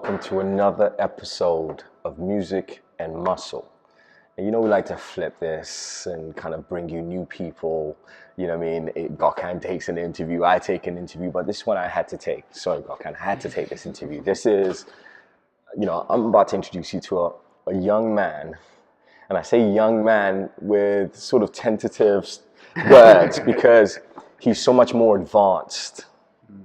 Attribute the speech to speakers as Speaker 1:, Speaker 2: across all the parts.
Speaker 1: welcome to another episode of Music and Muscle. And you know we like to flip this and kind of bring you new people. You know what I mean? Gokhan takes an interview, I take an interview, but this one I had to take. Sorry, Gokhan, I had to take this interview. This is, I'm about to introduce you to a young man. And I say young man with sort of tentative words because he's so much more advanced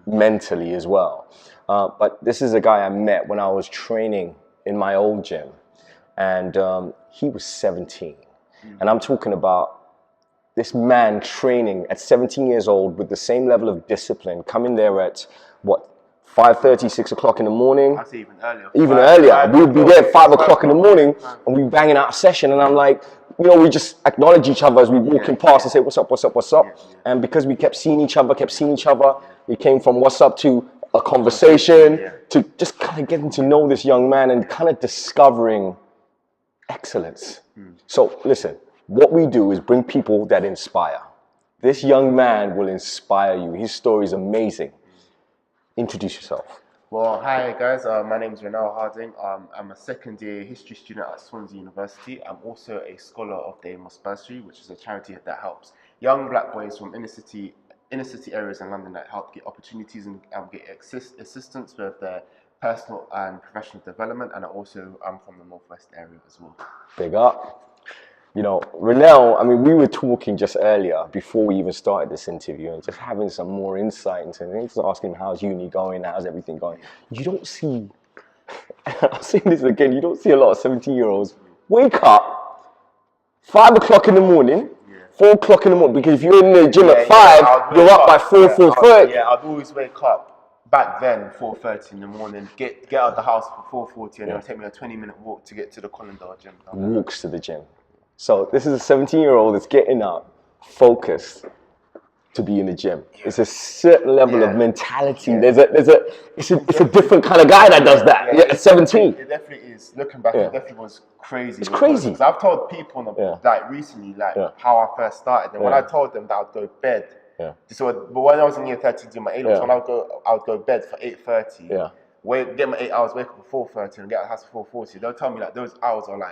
Speaker 1: mentally as well. But this is a guy I met when I was training in my old gym. And he was 17. And I'm talking about this man training at 17 years old with the same level of discipline, coming there at, 5:30, 6 o'clock in the morning?
Speaker 2: I'd say even earlier.
Speaker 1: Even earlier. We would be there at 5 o'clock in the morning and we'd be banging out a session. And I'm like, we just acknowledge each other as we walking past and say, what's up, what's up, what's up? And because we kept seeing each other, we came from what's up to a conversation to just kind of getting to know this young man and kind of discovering excellence. So listen, what we do is bring people that inspire. This young man will inspire you. His story is amazing. Introduce yourself.
Speaker 2: Well, hi guys, my name is Renell Harding. I'm a second year history student at Swansea University. I'm also a scholar of the Amos Bursary, which is a charity that helps young black boys from inner city areas in London that help get opportunities and get assistance with their personal and professional development. And I'm from the Northwest area as well.
Speaker 1: Big up. Renell, we were talking just earlier before we even started this interview and just having some more insight into it. Just asking him, how's uni going? How's everything going? You don't see, I'm saying this again, you don't see a lot of 17-year-olds wake up 5 o'clock in the morning, 4 o'clock in the morning, because if you're in the gym at 5, you're up by 4:30.
Speaker 2: I'd always wake up back then 4:30 in the morning, get out of the house for 4:40 and it'll take me a 20-minute walk to get to the Collindale gym.
Speaker 1: Walks to the gym. So this is a 17-year-old that's getting up, focused to be in the gym. It's a certain level of mentality. It's a different kind of guy that does that. At 17.
Speaker 2: It definitely is. Looking back, it definitely was crazy.
Speaker 1: It's crazy.
Speaker 2: Because I've told people recently how I first started, and when I told them that I'd go to bed. But when I was in year 13 doing my A-levels, when I would go to bed for 8:30. Get my 8 hours, wake up at 4:30 and get out of the house for 4:40. They'll tell me that those hours are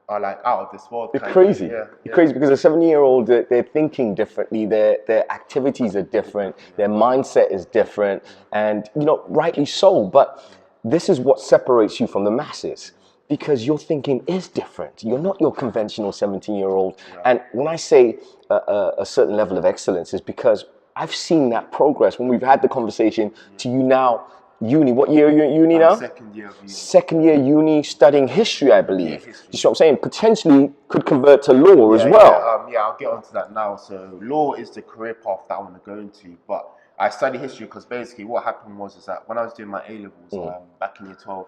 Speaker 2: out of this world.
Speaker 1: It's crazy. It's crazy because a 17-year-old, they're thinking differently. Their activities are different. Their mindset is different, and rightly so. But this is what separates you from the masses because your thinking is different. You're not your conventional 17-year-old. And when I say a certain level of excellence, is because I've seen that progress when we've had the conversation to you now. Uni, what year are you at uni now?
Speaker 2: Second year of uni.
Speaker 1: Second year uni, studying history, I believe. You see what I'm saying? Potentially could convert to law as well.
Speaker 2: I'll get onto that now. So law is the career path that I want to go into, but I study history because basically what happened was that when I was doing my A-levels back in year 12,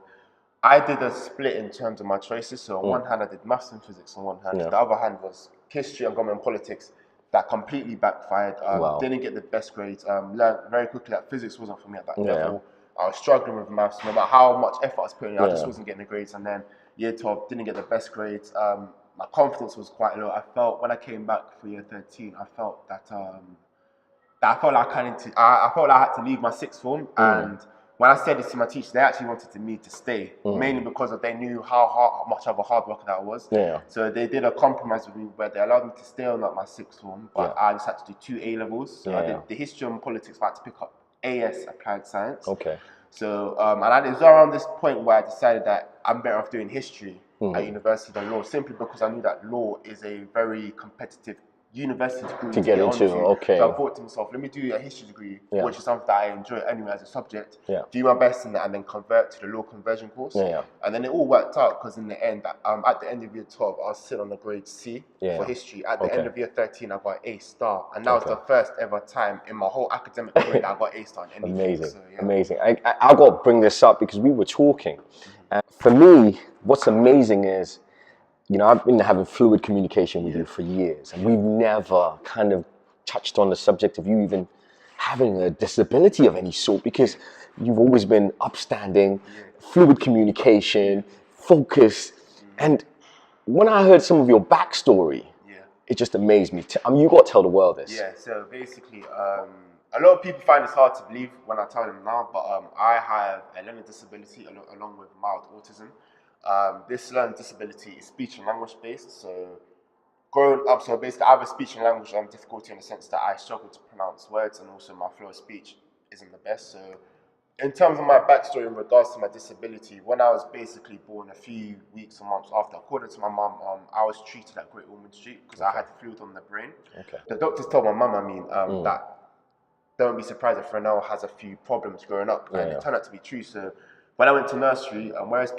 Speaker 2: I did a split in terms of my choices. So on one hand, I did maths and physics on one hand. The other hand was history and government politics. That completely backfired. Didn't get the best grades. Learned very quickly that physics wasn't for me at that level. I was struggling with maths, no matter how much effort I was putting in, I just wasn't getting the grades. And then year 12, didn't get the best grades. My confidence was quite low. I felt when I came back for year 13, I felt that I felt like I had to leave my sixth form. And when I said this to my teachers, they actually wanted me to stay, mainly because they knew how much of a hard worker that I was. So they did a compromise with me where they allowed me to stay on my sixth form, but I just had to do 2 A-levels. So I did the history and politics, but I had to pick up AS, Applied Science. So, and it was around this point where I decided that I'm better off doing history at university than law, simply because I knew that law is a very competitive university degree to get into. So I thought to myself, let me do a history degree, which is something that I enjoy anyway as a subject, do my best in that and then convert to the law conversion course. And then it all worked out because in the end, at the end of year 12, I was still on the grade C for history. At the end of year 13, I got an A-star. And that was the first ever time in my whole academic career that I got A-star in anything.
Speaker 1: Amazing, amazing. I got to bring this up because we were talking. And for me, what's amazing is, I've been having fluid communication with you for years, and we've never kind of touched on the subject of you even having a disability of any sort, because you've always been upstanding, fluid communication, focused. And when I heard some of your backstory, it just amazed me. You got to tell the world this.
Speaker 2: So basically, a lot of people find this hard to believe when I tell them now, but I have a learning disability along with mild autism. This learning disability is speech and language based. So growing up, so basically I have a speech and language difficulty in the sense that I struggle to pronounce words, and also my flow of speech isn't the best. So in terms of my backstory in regards to my disability, when I was basically born a few weeks or months after, according to my mum, I was treated at Great Ormond Street because I had fluid on the brain. The doctors told my mum, that don't be surprised if Renell has a few problems growing up, and it turned out to be true. So when I went to nursery, whereas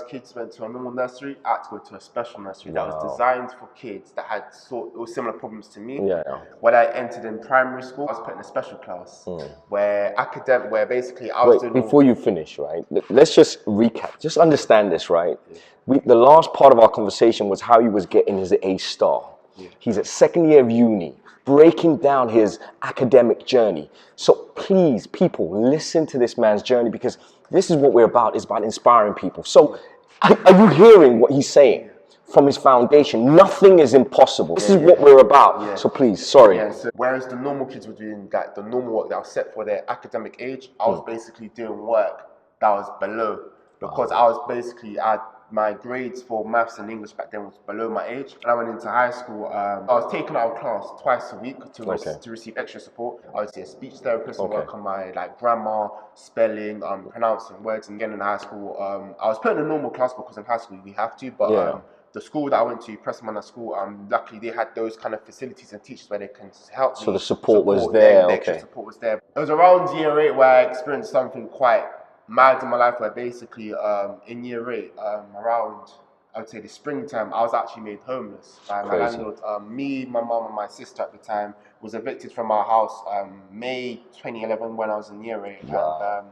Speaker 2: kids went to a normal nursery, I had to go to a special nursery that was designed for kids that had similar problems to me. When I entered in primary school, I was put in a special class where basically I was doing.
Speaker 1: Before you finish, right? Let's just recap. Just understand this, right? The last part of our conversation was how he was getting his A star. He's at second year of uni, breaking down his academic journey. So please, people, listen to this man's journey, because this is what we're about. It's about inspiring people. So are you hearing what he's saying? From his foundation, nothing is impossible. This is what we're about. So please, sorry.
Speaker 2: So whereas the normal kids were doing the normal work that was set for their academic age, I was basically doing work that was below, because I was basically my grades for maths and English back then was below my age. And I went into high school. I was taken out of class twice a week to receive extra support. I would see a speech therapist and work on my grammar, spelling, pronouncing words. And again in high school, I was put in a normal class because in high school we have to, but the school that I went to, Pressmanner School, luckily they had those kind of facilities and teachers where they can help me.
Speaker 1: So the support was there.
Speaker 2: The extra support was there. It was around year 8 where I experienced something quite mad in my life, where basically in year 8, around, I would say the springtime, I was actually made homeless by my landlord. Me, my mum and my sister at the time was evicted from our house May 2011 when I was in year 8. And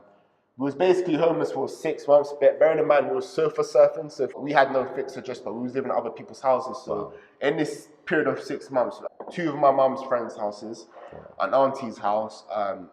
Speaker 2: we was basically homeless for 6 months. Bearing in mind, we were sofa surfing, so we had no fixed address, but we was living at other people's houses. So in this period of 6 months, 2 of my mum's friends' houses, an auntie's house,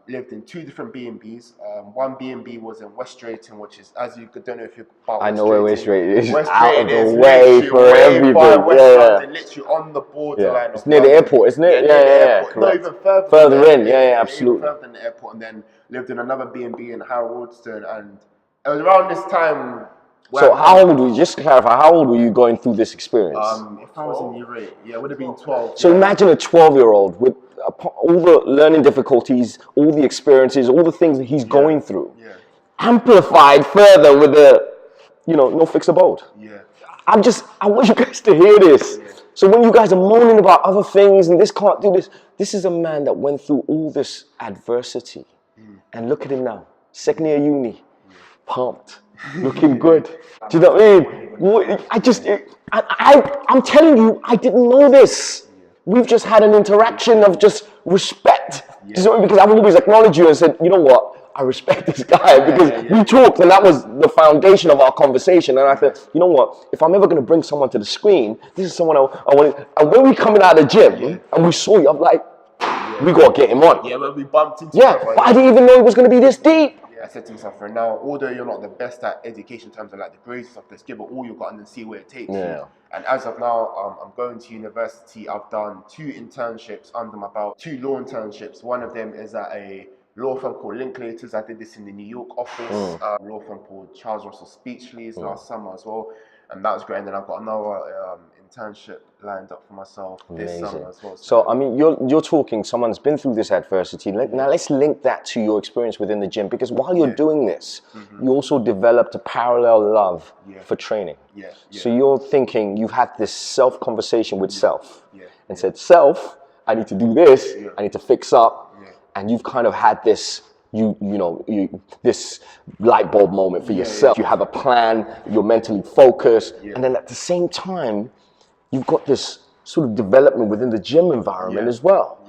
Speaker 2: lived in 2 different B&Bs. One B&B was in West Drayton, which is, as you don't know if you're about
Speaker 1: I know where West Drayton is.
Speaker 2: West
Speaker 1: Out of
Speaker 2: Drayton
Speaker 1: the way for everything.
Speaker 2: Literally on the borderline.
Speaker 1: It's near the airport, isn't it?
Speaker 2: Yeah, correct. Not even
Speaker 1: further in. Absolutely.
Speaker 2: Even further than the airport, and then lived in another B&B in Harrodston, and it was around this time.
Speaker 1: So how old were you? Just to clarify, how old were you going through this experience?
Speaker 2: If I was in year 8, it would have been 12.
Speaker 1: So imagine a 12-year-old with all the learning difficulties, all the experiences, all the things that he's going through, amplified further with no fixed abode. I want you guys to hear this. So when you guys are moaning about other things and this can't do this, this is a man that went through all this adversity. And look at him now, second year uni, pumped, looking good. Do you know what I mean? I'm telling you, I didn't know this. We've just had an interaction of just respect. Because I've always acknowledged you and said, you know what? I respect this guy, because we talked and that was the foundation of our conversation. And I thought, you know what? If I'm ever going to bring someone to the screen, this is someone I want. And when we coming out of the gym and we saw you, I'm like, we got to get him on.
Speaker 2: When we bumped into
Speaker 1: but I didn't even know it was going to be this deep.
Speaker 2: I said to myself, now, although you're not the best at education in terms of the grades and stuff, let's give it all you've got and then see where it takes you. And as of now, I'm going to university. I've done 2 internships under my belt, 2 law internships. One of them is at a law firm called Linklaters. I did this in the New York office. Law firm called Charles Russell Speechley's last summer as well. And that was great. And then I've got another internship lined up for myself this summer as well.
Speaker 1: So I mean, you're talking, someone's been through this adversity. Now let's link that to your experience within the gym, because while you're doing this, you also developed a parallel love for training. So you're thinking, you've had this self-conversation with self and said, self, I need to do this, I need to fix up. And you've kind of had this this light bulb moment for yourself. You have a plan, you're mentally focused, and then at the same time, you've got this sort of development within the gym environment as well.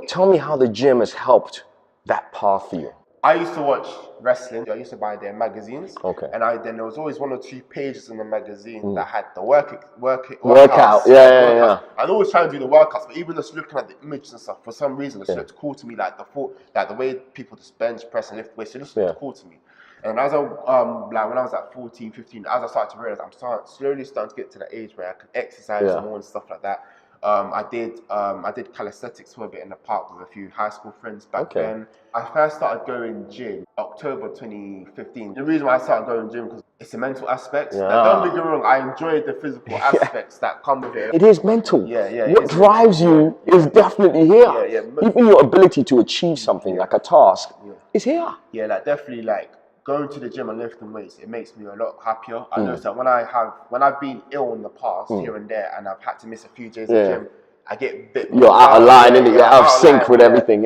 Speaker 1: Tell me how the gym has helped that path for you.
Speaker 2: I used to watch wrestling. I used to buy their magazines. And then there was always 1 or 2 pages in the magazine that had the workout.
Speaker 1: Yeah.
Speaker 2: I'd always try and do the workouts, but even just looking at the images and stuff, for some reason, it just looked cool to me. Like the way people just bench, press, and lift weights, it just looked cool to me. And as I when I was at 14, 15, as I started to realize I'm slowly starting to get to the age where I could exercise more and stuff like that, I did calisthenics for a bit in the park with a few high school friends back then. I first started going gym October 2015. The reason why I started going gym because it's the mental aspects. Now, don't get me wrong, I enjoy the physical aspects that come with it.
Speaker 1: It is mental.
Speaker 2: Yeah.
Speaker 1: What drives you is definitely here. Even your ability to achieve something like a task is here.
Speaker 2: Yeah, like definitely like going to the gym and lifting weights, it makes me a lot happier. I noticed that when I've been ill in the past here and there and I've had to miss a few days of gym, I get a bit more.
Speaker 1: You're out of line, and you're out of sync with everything.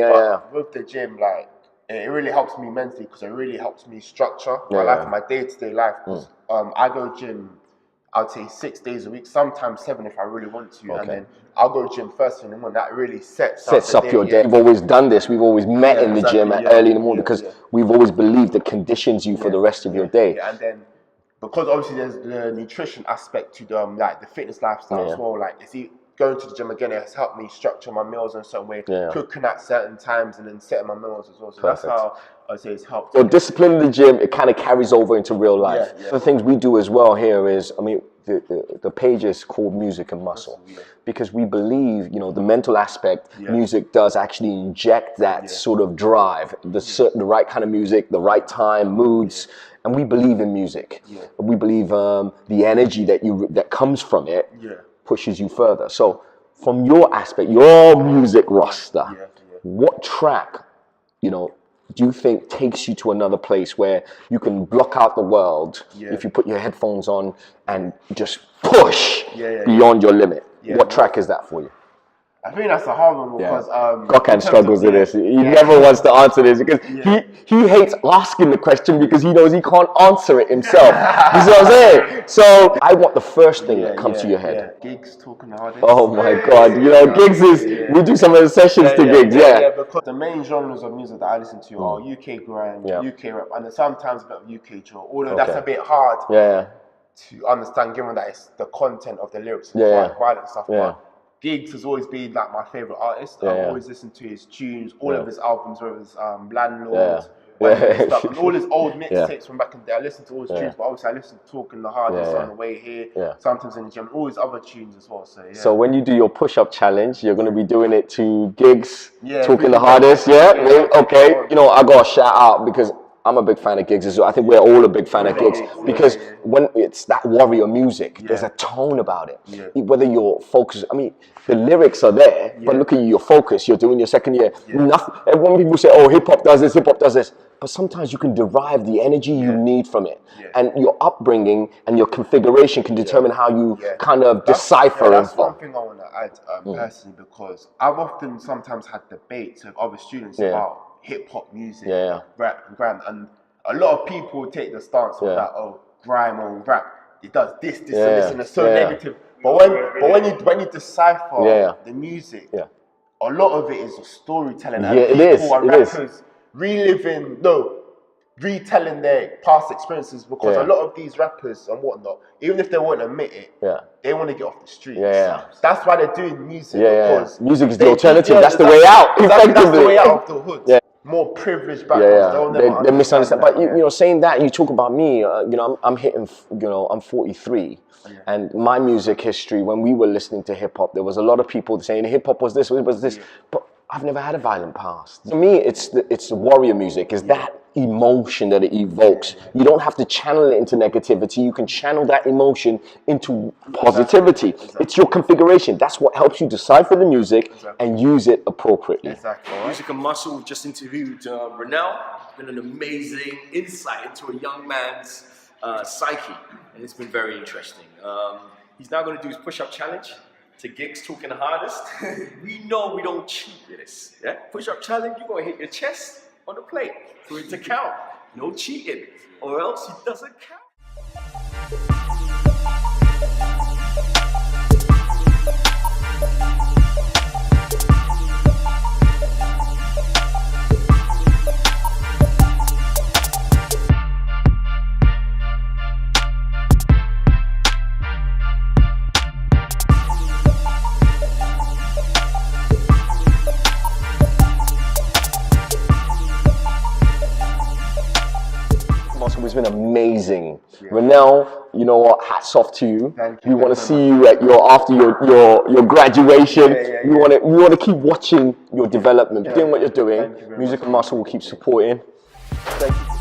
Speaker 2: With the gym, like it really helps me mentally because it really helps me structure my life, my day-to-day life. Because I go gym, I'd say 6 days a week, sometimes 7 if I really want to, and then I'll go gym first thing in the morning. That really sets up your day.
Speaker 1: We've always done this. We've always met in the gym early in the morning because we've always believed it conditions you for the rest of your day.
Speaker 2: And then because obviously there's the nutrition aspect to the like the fitness lifestyle as well. Like going to the gym again, it has helped me structure my meals in a certain way, cooking at certain times and then setting my meals as well. So that's how I say it's helped.
Speaker 1: So discipline in the gym, it kind of carries over into real life. The things we do as well here is, I mean, the page is called Music and Muscle because we believe, you know, the mental aspect, music does actually inject that sort of drive, the right kind of music, the right time, moods. And we believe in music. We believe the energy that comes from it pushes you further. So from your aspect, your music roster, what track, you know, do you think takes you to another place where you can block out the world if you put your headphones on and just push beyond your limit? What track is that for you?
Speaker 2: I think that's a hard one because
Speaker 1: Gokan struggles with this. He never wants to answer this because he hates asking the question because he knows he can't answer it himself. You see what I'm saying? So I want the first thing that comes to your head.
Speaker 2: Gigs talking the hardest.
Speaker 1: Oh my God! You know, gigs is we do some of the sessions to gigs.
Speaker 2: Because the main genres of music that I listen to are UK grime, UK rap, and then sometimes a bit of UK drill. Although that's a bit hard to understand, given that it's the content of the lyrics and quite violent stuff. But Gigs has always been like my favorite artist. I've always listened to his tunes, all of his albums, whether it's Landlord, stuff, and all his old mixtapes from back in the day. I listened to all his tunes, but obviously I listened to Talking the Hardest on the way here, sometimes in the gym, all his other tunes as well. So
Speaker 1: when you do your push-up challenge, you're going to be doing it to Gigs, Talking the Hardest, okay. You know, I got to shout out because I'm a big fan of Gigs as well. I think we're all a big fan of Gigs because when it's that warrior music, there's a tone about it. Whether you're focused, I mean, the lyrics are there, but look at you, you're focused, you're doing your second year. Nothing. And when people say, oh, hip hop does this, but sometimes you can derive the energy you need from it. And your upbringing and your configuration can determine how you kind of decipher
Speaker 2: that's one thing I want to add personally, because I've often sometimes had debates with other students about hip-hop music, rap and grime, and a lot of people take the stance of that, oh, grime or rap, it does this and this, and it's so negative. But when you decipher the music, a lot of it is a storytelling, and people and rappers retelling their past experiences, because a lot of these rappers and whatnot, even if they won't admit it, they want to get off the streets. That's why they're doing music. Because
Speaker 1: music is the alternative. That's the way out.
Speaker 2: Exactly, that's the way out of the hood. More privileged backgrounds.
Speaker 1: They misunderstand. But you know, saying that, you talk about me. You know, I'm hitting. You know, I'm 43, and my music history. When we were listening to hip hop, there was a lot of people saying hip hop was this, but I've never had a violent past. To me, it's the warrior music. Is that emotion that it evokes? You don't have to channel it into negativity. You can channel that emotion into positivity. It's your configuration. That's what helps you decipher the music and use it appropriately.
Speaker 3: Music and Muscle just interviewed Renell. It's been an amazing insight into a young man's psyche, and it's been very interesting. He's now going to do his push-up challenge to Gigs Talking the Hardest. We know we don't cheat with this. Push-up challenge, you're going to hit your chest on the plate for it to count. No cheating, or else it doesn't count.
Speaker 1: It's been amazing. Renell, you know what? Hats off to you.
Speaker 2: Thank you
Speaker 1: We want to
Speaker 2: very
Speaker 1: see you at after your graduation. We want to keep watching your development, doing what you're doing.
Speaker 2: Thank you very
Speaker 1: Music
Speaker 2: much.
Speaker 1: and Muscle will keep supporting.
Speaker 2: Thank you.